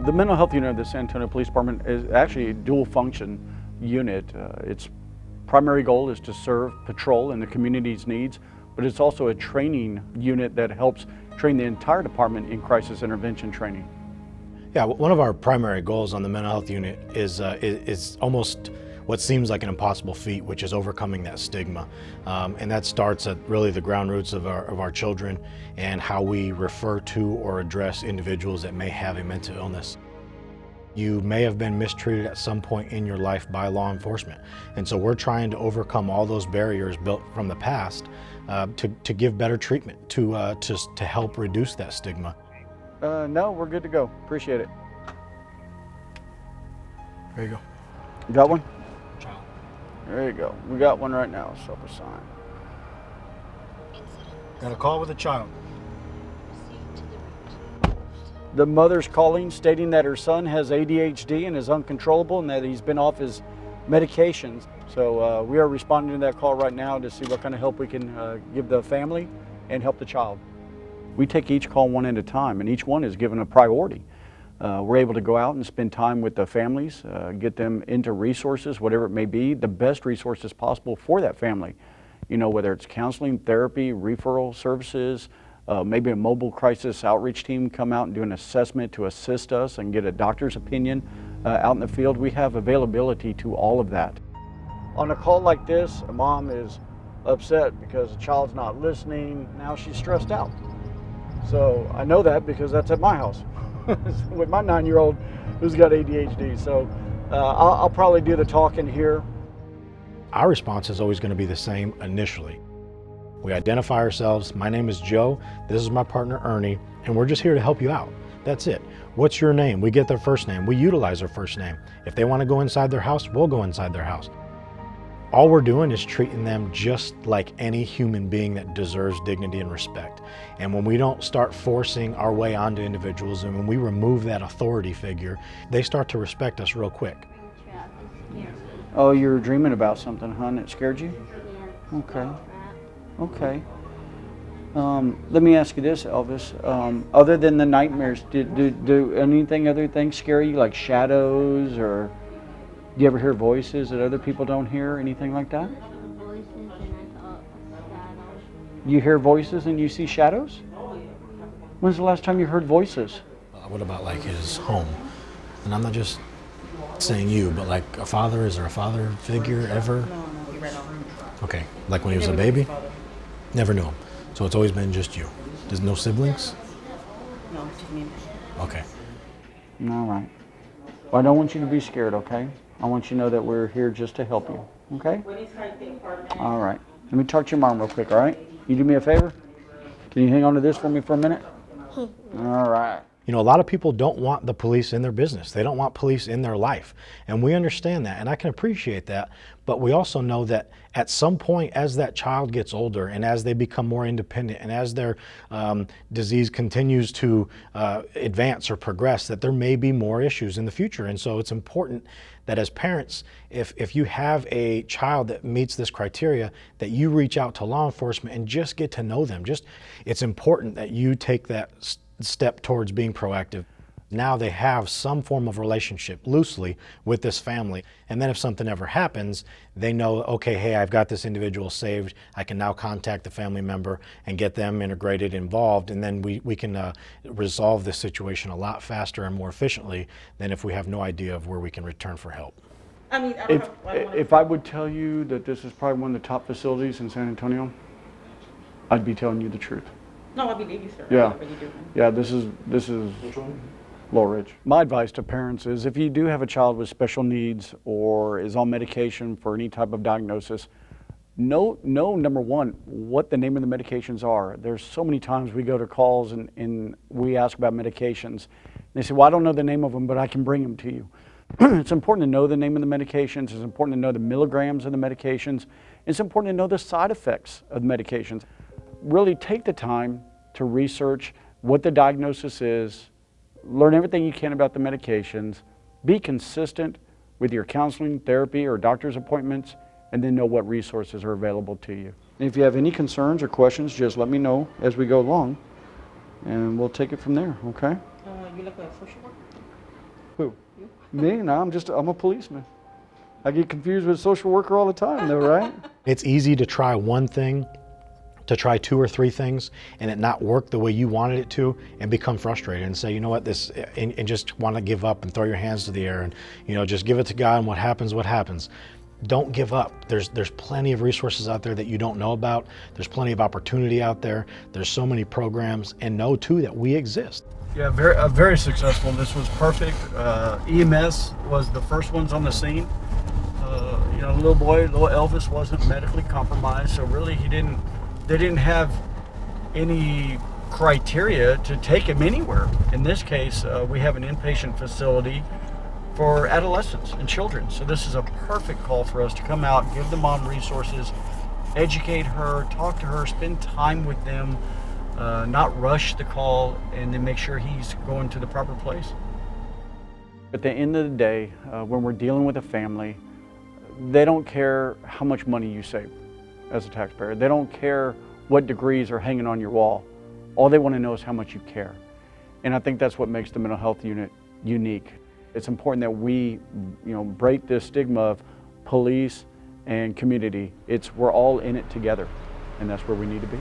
The mental health unit of the San Antonio Police Department is actually a dual function unit. Its primary goal is to serve patrol and the community's needs, but it's also a training unit that helps train the entire department in crisis intervention training. Yeah, one of our primary goals on the mental health unit is almost what seems like an impossible feat, which is overcoming that stigma. And that starts at really the ground roots of our children and how we refer to or address individuals that may have a mental illness. You may have been mistreated at some point in your life by law enforcement. And so we're trying to overcome all those barriers built from the past to give better treatment, to help reduce that stigma. No, we're good to go. Appreciate it. There you go. You got one? Child. There you go. We got one right now, self-assigned. Got a call with a child. The mother's calling, stating that her son has ADHD and is uncontrollable and that he's been off his medications. So we are responding to that call right now to see what kind of help we can give the family and help the child. We take each call one at a time, and each one is given a priority. We're able to go out and spend time with the families, get them into resources, whatever it may be, the best resources possible for that family. You know, whether it's counseling, therapy, referral services, maybe a mobile crisis outreach team come out and do an assessment to assist us and get a doctor's opinion out in the field. We have availability to all of that. On a call like this, a mom is upset because the child's not listening. Now she's stressed out. So I know that because that's at my house with my 9-year-old who's got ADHD. So I'll probably do the talking here. Our response is always going to be the same initially. We identify ourselves. My name is Joe. This is my partner Ernie, and we're just here to help you out. That's it. What's your name? We get their first name. We utilize their first name. If they want to go inside their house, we'll go inside their house. All we're doing is treating them just like any human being that deserves dignity and respect. And when we don't start forcing our way onto individuals, and when we remove that authority figure, they start to respect us real quick. Oh, you were dreaming about something, huh? It scared you? Yeah. Okay. Okay. Let me ask you this, Elvis. Other than the nightmares, do anything other things scare you, like shadows, or do you ever hear voices that other people don't hear, anything like that? Voices and I thought shadows. You hear voices and you see shadows? When's the last time you heard voices? What about like his home? And I'm not just saying you, but like a father, is there a father figure ever? No, he ran off. Okay, like when he was a baby? Never knew him. So it's always been just you. There's no siblings? No, it's just me and him. Okay. All right. Well, I don't want you to be scared, okay? I want you to know that we're here just to help you, okay? All right. Let me talk to your mom real quick, all right? You do me a favor? Can you hang on to this for me for a minute? All right. You know, a lot of people don't want the police in their business. They don't want police in their life. And we understand that, and I can appreciate that. But we also know that at some point, as that child gets older and as they become more independent and as their disease continues to advance or progress, that there may be more issues in the future. And so it's important that as parents, if you have a child that meets this criteria, that you reach out to law enforcement and just get to know them. It's important that you take that step towards being proactive. Now they have some form of relationship loosely with this family. And then if something ever happens, they know, okay, hey, I've got this individual saved. I can now contact the family member and get them integrated, involved. And then we can resolve this situation a lot faster and more efficiently than if we have no idea of where we can return for help. I mean, I don't know. If I would tell you that this is probably one of the top facilities in San Antonio, I'd be telling you the truth. No, I believe you, sir. Yeah. I really do. Yeah, this is Laurel Ridge. My advice to parents is if you do have a child with special needs or is on medication for any type of diagnosis, know number one, what the name of the medications are. There's so many times we go to calls and we ask about medications. They say, well, I don't know the name of them, but I can bring them to you. It's important to know the name of the medications. It's important to know the milligrams of the medications. It's important to know the side effects of the medications. Really take the time to research what the diagnosis is, learn everything you can about the medications, be consistent with your counseling, therapy, or doctor's appointments, and then know what resources are available to you. And if you have any concerns or questions, just let me know as we go along, and we'll take it from there, okay? You look like a social worker? Who? Me? No, I'm a policeman. I get confused with a social worker all the time though, right? It's easy to try one thing, to try 2 or 3 things and it not work the way you wanted it to and become frustrated and say, you know what, and just want to give up and throw your hands to the air and, just give it to God and what happens, what happens. Don't give up. There's plenty of resources out there that you don't know about. There's plenty of opportunity out there. There's so many programs, and know too that we exist. Yeah, very successful. This was perfect. EMS was the first ones on the scene. Little Elvis wasn't medically compromised, so really they didn't have any criteria to take him anywhere. In this case, we have an inpatient facility for adolescents and children. So this is a perfect call for us to come out, give the mom resources, educate her, talk to her, spend time with them, not rush the call, and then make sure he's going to the proper place. At the end of the day, when we're dealing with a family, they don't care how much money you save as a taxpayer. They don't care what degrees are hanging on your wall. All they want to know is how much you care. And I think that's what makes the mental health unit unique. It's important that we, break this stigma of police and community. We're all in it together, and that's where we need to be.